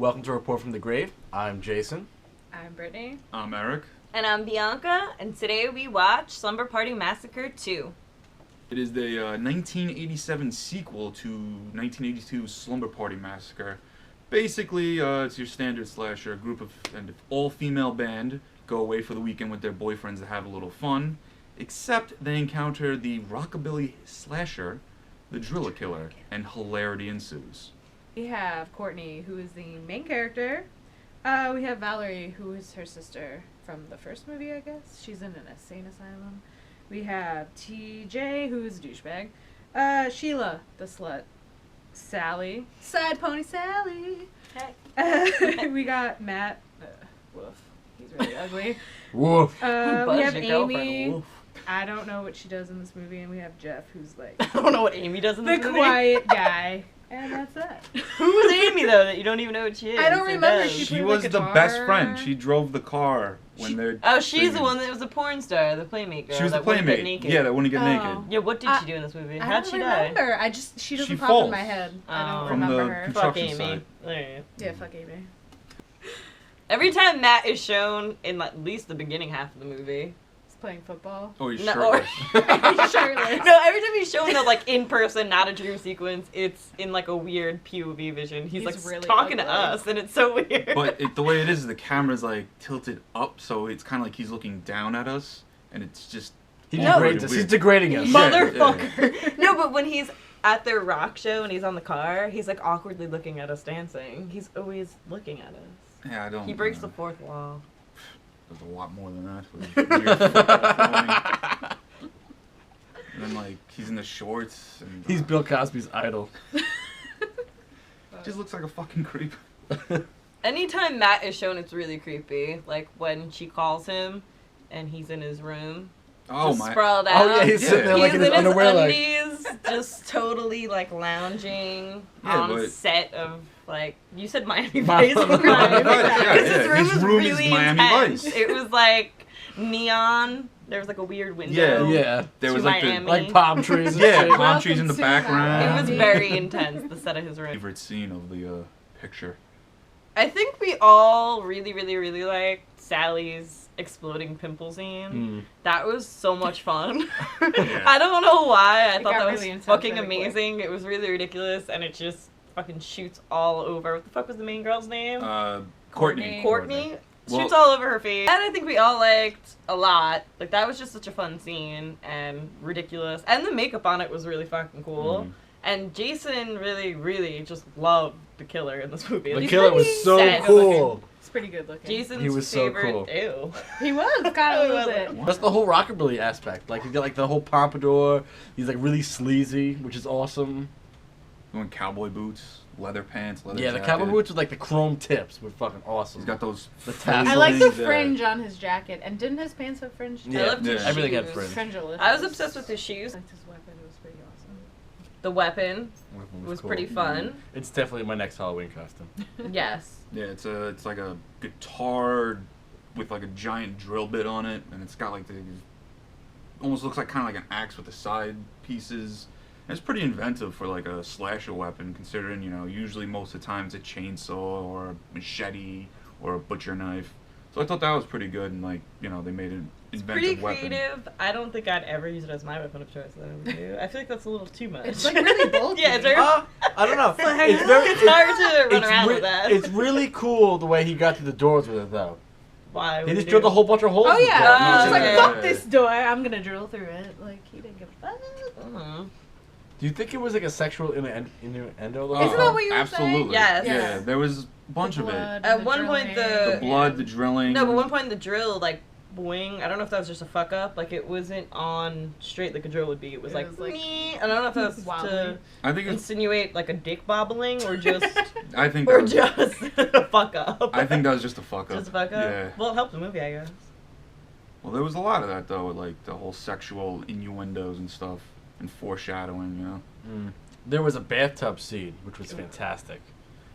Welcome to Report from the Grave. I'm Jason. I'm Brittany. I'm Eric. And I'm Bianca, and today we watch Slumber Party Massacre 2. It is the 1987 sequel to 1982's Slumber Party Massacre. Basically, it's your standard slasher. A group of an all-female band go away for the weekend with their boyfriends to have a little fun, except they encounter the rockabilly slasher, the Driller Killer, and hilarity ensues. We have Courtney, who is the main character. We have Valerie, who is her sister from the first movie, I guess. She's in an insane asylum. We have TJ, who is a douchebag. Sheila, the slut. Sally. Side pony Sally. Hey. We got Matt. Woof. He's really ugly. Woof. We have your girlfriend? Amy. Woof. I don't know what she does in this movie. And we have Jeff, who's like I don't know what Amy does in the this movie. quiet guy. And that's it. Who is Amy, though, that you don't even know what she is? I don't or remember. does? She She played was the the guitar. best friend. She drove the car when they're Oh, she's singing. the one that was a porn star, the playmate girl. She was the that wouldn't get playmate. naked. Yeah, that wouldn't get Oh. naked. Yeah, what did I- she do in this movie? I How'd don't she die? remember. She doesn't She pop falls. in my head. I Oh. don't From remember the her. Fuck construction Amy. site. Alright. Yeah, fuck Amy. Every time Matt is shown in at least the beginning half of the movie. He's playing football. Oh, he's No, shirtless. He's shirtless. No, every time he's shown though, like in person, not a dream sequence, it's in like a weird POV vision. He's like really talking to ugly. us, and it's so weird. But the way it is, the camera's like tilted up, so it's kind of like he's looking down at us, and it's just He No. degrades us. He's degrading us. Yeah. Motherfucker. No, but when he's at their rock show and he's on the car, he's like awkwardly looking at us dancing. He's always looking at us. Yeah, I don't. He breaks know. the fourth wall. There's a lot more than that. With weird football throwing. And then like he's in the shorts and He's Bill Cosby's idol. just looks like a fucking creep. Anytime Matt is shown, it's really creepy. Like when she calls him and he's in his room. Oh just my! sprawled out. Oh yeah, he's sitting there like He's in his underwear, like. undies, just totally like lounging Yeah, on but- set of like you said Miami Miami Vice. Vice, yeah, Because yeah. his room His was room is really Miami intense. Vice. It was like neon. There was like a weird window. Yeah, Yeah. There to was like Miami. Like palm trees. and yeah, shit. palm trees in the Welcome to background. It was Miami. very intense. The set of his room. Favorite scene of the picture. I think we all really, really, really liked Sally's exploding pimple scene. Mm. That was so much fun. Yeah. I don't know why. I It thought got that was really intense fucking really quick. amazing. It was really ridiculous, and it just fucking shoots all over. What the fuck was the main girl's name? Courtney. Courtney. Well- Shoots all over her face. And I think we all liked a lot. Like, that was just such a fun scene and ridiculous. And the makeup on it was really fucking cool. Mhm. And Jason really, really just loved the killer in this movie. The He's killer was pretty so sad cool. looking. It's pretty good looking. Jason's He was so favorite. cool. Ew. He was kind of a little bit. That's the whole rockabilly aspect. Like you got like the whole pompadour. He's like really sleazy, which is awesome. Doing cowboy boots, leather pants, leather Yeah, the jacket. cowboy boots with like the chrome tips were fucking awesome. He's got those. The frilly tassels. I like the things, fringe on his jacket. And didn't his pants have fringe? Yeah, I loved his yeah. everything had shoes. fringe. Fringeless. I was obsessed with his shoes. I liked his weapon. It was pretty awesome. The weapon Weapon was cool. pretty fun. It's definitely my next Halloween costume. Yes. Yeah, it's like a guitar with like a giant drill bit on it, and it's got like the almost looks like kind of like an axe with the side pieces. And it's pretty inventive for like a slasher weapon, considering usually most of the time it's a chainsaw or a machete or a butcher knife. So I thought that was pretty good, and like they made an Pretty inventive weapon. creative. I don't think I'd ever use it as my weapon of choice though. I feel like that's a little too much. It's like really bulky. Yeah, it's very. I don't know. It's, very. it's hard to run it's around re- with that. It's really cool the way he got through the doors with it, though. Why? He would just you? drilled a whole bunch of holes. Oh in the yeah. door. Oh, He's like, yeah. fuck this door. I'm gonna drill through it. Like he didn't give a fuck. Mhm. Do you think it was like a sexual innuendo? Isn't that what you were absolutely. saying? Yes. Yeah, there was a bunch of it. At one point, The blood, the drilling. No, but one point the drill like boing. I don't know if that was just a fuck up. Like it wasn't on straight like a drill would be. It was It like, was like me. I don't know if that was wobbly. to I think it's. insinuate like a dick bobbling or just I think. or that was- just a fuck up. I think that was just a fuck up. Just a fuck up. Yeah. Well, it helped the movie, I guess. Well, there was a lot of that though, like the whole sexual innuendos and stuff, and foreshadowing. Mm. There was a bathtub scene, which was fantastic.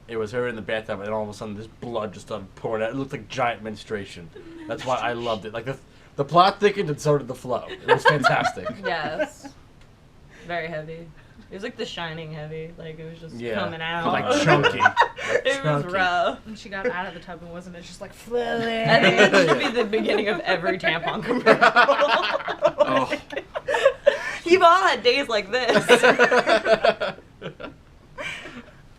It was her in the bathtub, and all of a sudden, this blood just started pouring out. It looked like giant menstruation. That's why I loved it. Like the plot thickened, and so did the flow. It was fantastic. Yes. Very heavy. It was like The Shining heavy. Like, it was just Yeah. coming out. Like chunky. It was Chunky. rough. When she got out of the tub and wasn't it just like flowing? I think that should be the beginning of every tampon commercial. Oh. You've all had days like this.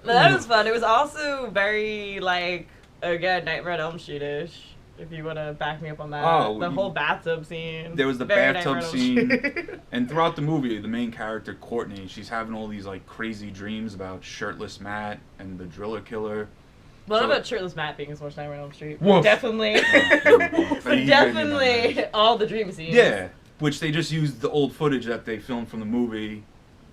But that was fun. It was also very, like, again, Nightmare on Elm Street-ish. If you want to back me up on that. Oh, The whole bathtub scene. There was the Very bathtub Nightmare on Elm scene, Street. and throughout the movie, the main character Courtney, she's having all these like crazy dreams about shirtless Matt and the driller killer. What So- about shirtless Matt being as much Nightmare on Elm Street? Woof. Definitely. Definitely Definitely all the dream scenes. Yeah, which they just used the old footage that they filmed from the movie,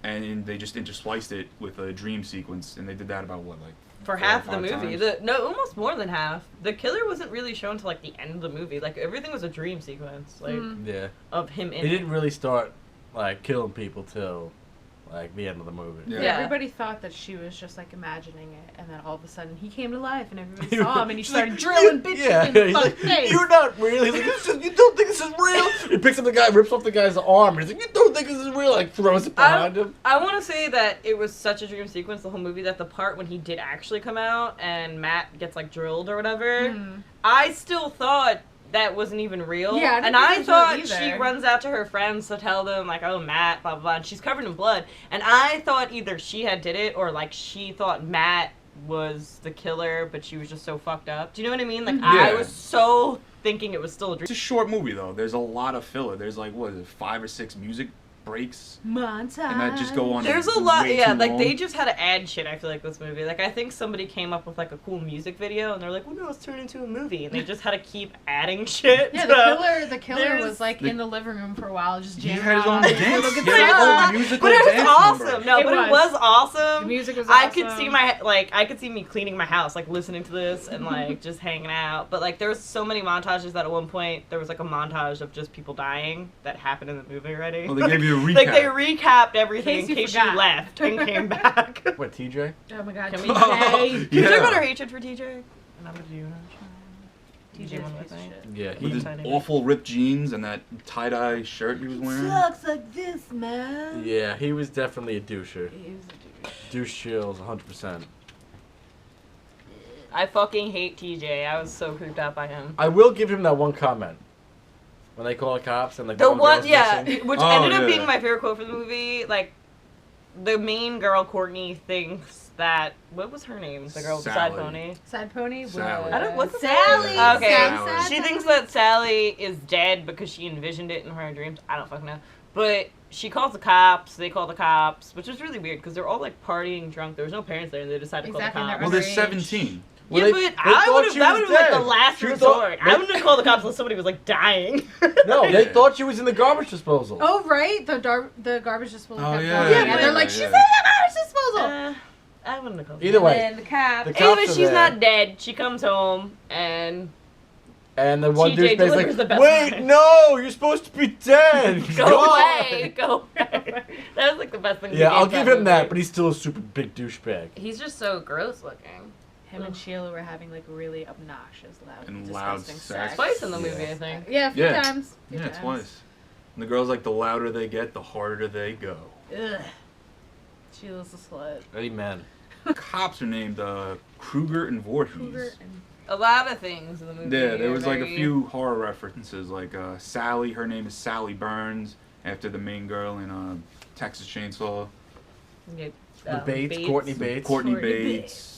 and they just interspliced it with a dream sequence, and they did that about what, like For 4 or half of the 5 movie. times? No, almost more than half. The killer wasn't really shown till like the end of the movie. Like everything was a dream sequence, like Yeah. of him in He it. didn't really start like killing people till like the end of the movie. Yeah. Yeah, everybody thought that she was just like imagining it, and then all of a sudden he came to life, and everybody He saw him, and he was started like, drilling bitches Yeah, in the he's fucking like, face. you're not real. He's like, you don't think this is real? He picks up the guy, rips off the guy's arm, and he's like, you don't think this is real? Like throws it behind him. I want to say that it was such a dream sequence, the whole movie, that the part when he did actually come out and Matt gets like drilled or whatever, I still thought that wasn't even real. Yeah, I didn't and think I it was thought real she either. runs out to her friends to tell them like, oh, Matt, blah blah blah, and she's covered in blood. And I thought either she had did it or like she thought Matt was the killer, but she was just so fucked up. Do you know what I mean? Like I Yeah. was so thinking it was still a dream. It's a short movie though. There's a lot of filler. There's like what is it, 5 or 6 music breaks, Montage. and that just go on. There's a lot, way yeah, too like long. they just had to add shit, I feel like, this movie. Like, I think somebody came up with, like, a cool music video, and they're like, well, no, it's turned into a movie, and they just had to keep adding shit. Yeah, so- the killer there's- was like in the living room for a while, just He jamming had his out own on dance. the little He had guitar. his own musical But it was dance awesome. number. No, It but it was. was awesome. The music was I could awesome. see I could see me cleaning my house, like, listening to this and, like, just hanging out. But, like, there was so many montages that at one point, there was, like, a montage of just people dying that happened in the movie already. Well, they gave you a recap. Like, they recapped everything In case in you case forgot. you left and came back. What, TJ? Oh my god, Can we- TJ. Oh, Can we talk yeah. about our hatred for TJ? And I'm gonna do TJ's one a more piece of thing. shit. Yeah, With he, his Tiny. awful ripped jeans and that tie-dye shirt he was wearing. Sucks like this, man. yeah, he was definitely a doucher. He was a douche. Douche chills, 100%. I fucking hate TJ. I was so creeped out by him. I will give him that one comment. When they call the cops and like The one one, girl's yeah, missing. which Oh, ended up yeah. being my favorite quote from the movie. Like, the main girl, Courtney, thinks that, what was her name? The girl with the side Sally. pony. Side pony was Sally. I don't- what's the Sally. name? Okay. Sally. She thinks that Sally is dead because she envisioned it in her dreams. I don't fucking know. But she calls the cops. They call the cops, which is really weird because they're all like partying drunk. There was no parents there, and they decided to call Exactly, the and cops. Well, they're Underage. 17. Well, Yeah, they but I thought would have. she That was would have been like dead. the last She resort. thought- I wouldn't have called the cops unless somebody was like dying. No, they thought she was in the garbage disposal. Oh right, the garbage disposal. Oh, kept yeah, going. yeah, They're yeah, like, yeah. she's in the garbage disposal. I wouldn't have called. Either way, And the cop. the cops Anyway, are she's there. not dead. She comes home and And then one TJ douchebag's delivers the like, best wait, line." no, you're supposed to be dead. go God." away, go away. That was like the best thing. Yeah, I'll give him that, movie. but he's still a super big douchebag. He's just so gross looking. Him and Sheila were having like really obnoxious, loud, And loud disgusting sex. Twice in the Yeah. movie, I think. Yeah, a few Yeah. times. Few Yeah, times. twice. And the girl's like, the louder they get, the harder they go. Ugh. Sheila's a slut. Amen. Cops are named Kruger and Voorhees. Cougar and A lot of things in the movie. Yeah, there are was like a very- few horror references, like Sally. Her name is Sally Burns, after the main girl in Texas Chainsaw. Yeah, The Bates, Courtney Bates. Courtney Courtney Bates.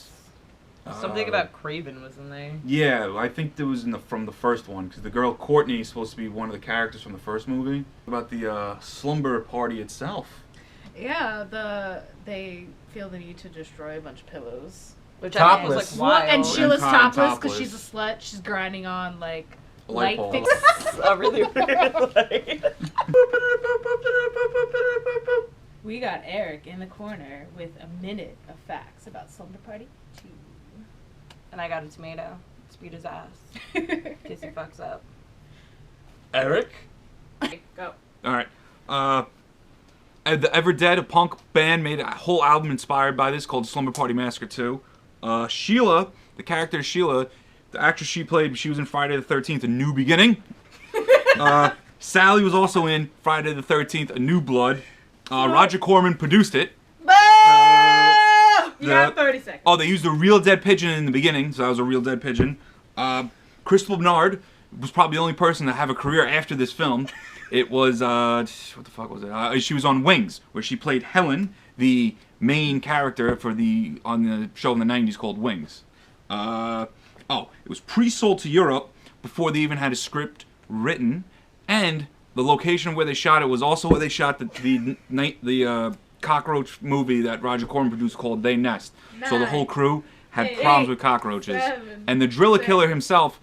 Something Uh, about Craven was in there. Yeah, I think there was from the first one, because the girl Courtney is supposed to be one of the characters from the first movie. About the slumber party itself. yeah, they feel the need to destroy a bunch of pillows. Which I think was Topless. like wild. And Sheila's con- topless because topless. she's a slut. She's grinding on like A light bulb. fixes. a really weird light. We got Eric in the corner with a minute of facts about Slumber Party And I got a tomato. Beat his ass. 2. Kiss he fucks up. Eric? Go. All right. The Ever Dead, a punk band, made a whole album inspired by this called Slumber Party Massacre 2. Sheila, the character Sheila, the actress she played, she was in Friday the 13th, A New Beginning. Sally was also in Friday the 13th, A New Blood. Roger Corman produced it. Boo! You have 30 seconds. Oh, they used a real dead pigeon in the beginning, so that was a real dead pigeon. Crystal Bernard was probably the only person to have a career after this film. It was, what the fuck was it? She was on Wings, where she played Helen, the main character on the show in the 90s called Wings. It was pre-sold to Europe before they even had a script written, and the location where they shot it was also where they shot the cockroach movie that Roger Corman produced called They Nest. So the whole crew had problems with cockroaches. And the driller killer himself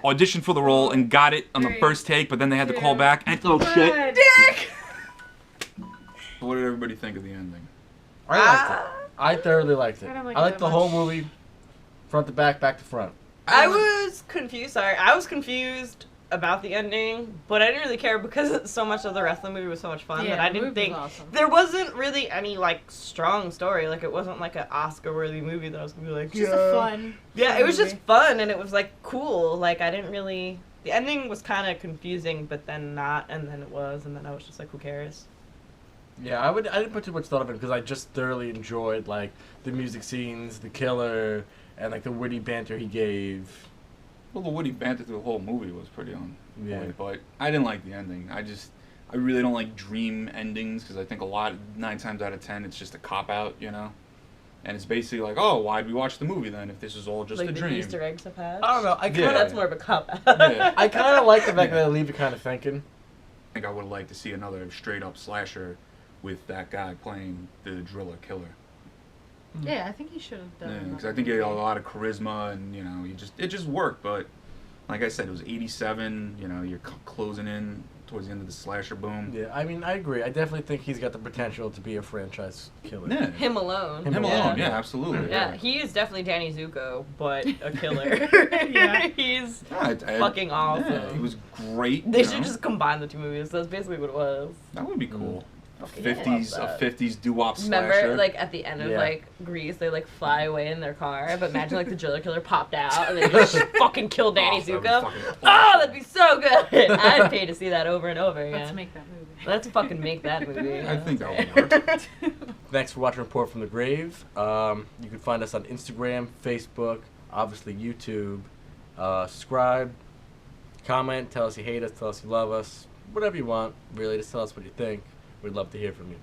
auditioned for the role and got it on the first take, but then they had to call back. And oh shit. Dick! What did everybody think of the ending? I liked it. I thoroughly liked it. I don't like I it liked that the whole much. movie, front to back to front. I was confused. Sorry, I was confused about the ending, but I didn't really care because so much of the rest of the movie was so much fun that I the didn't movie think was awesome. there wasn't really any like strong story. Like it wasn't like an Oscar-worthy movie that I was gonna be like, Just a fun. yeah, it was movie. just fun and it was like cool. Like I didn't really. The ending was kind of confusing, but then not, and then it was, and then I was just like, who cares? Yeah, I didn't put too much thought of it because I just thoroughly enjoyed like the music scenes, the killer, and like the witty banter he gave. Well, the witty banter through the whole movie was pretty on Yeah. point, but I didn't like the ending. I really don't like dream endings because I think 9 times out of 10, it's just a cop-out, you know? And it's basically like, oh, why'd we watch the movie then if this is all just Like a the dream? Easter eggs have had. I don't know. I kind Yeah. of That's more of a cop out. Yeah. I kind of like the fact that they leave you kind of thinking. I think I would have liked to see another straight-up slasher with that guy playing the driller killer. Yeah, I think he should have done Because another I think he had a movie. lot of charisma and, you know, it just worked. But like I said, it was 87, you know, you're closing in towards the end of the slasher boom. Yeah, I mean, I agree. I definitely think he's got the potential to be a franchise killer. Yeah. Him alone. Him Him alone, alone, yeah, absolutely. Yeah, he is definitely Danny Zuko, but a killer. Yeah. He's Yeah, fucking awesome. Yeah, he was great. They you should know? just combine the two movies. That's basically what it was. That would be cool. A Yeah, I 50s, love a that. 50s doo-wop slasher. Remember, like at the end of Yeah. like Grease, they like fly away in their car. But imagine like the driller killer popped out and then just fucking killed Danny Oh, that'd be Zuko. fucking Oh, awesome. that'd be so good. I'd pay to see that over and over again. Let's make that movie. Let's fucking make that movie. I think that would work. Thanks for watching Report from the Grave. You can find us on Instagram, Facebook, obviously YouTube. Subscribe, comment, tell us you hate us, tell us you love us, whatever you want. Really, just tell us what you think. We'd love to hear from you.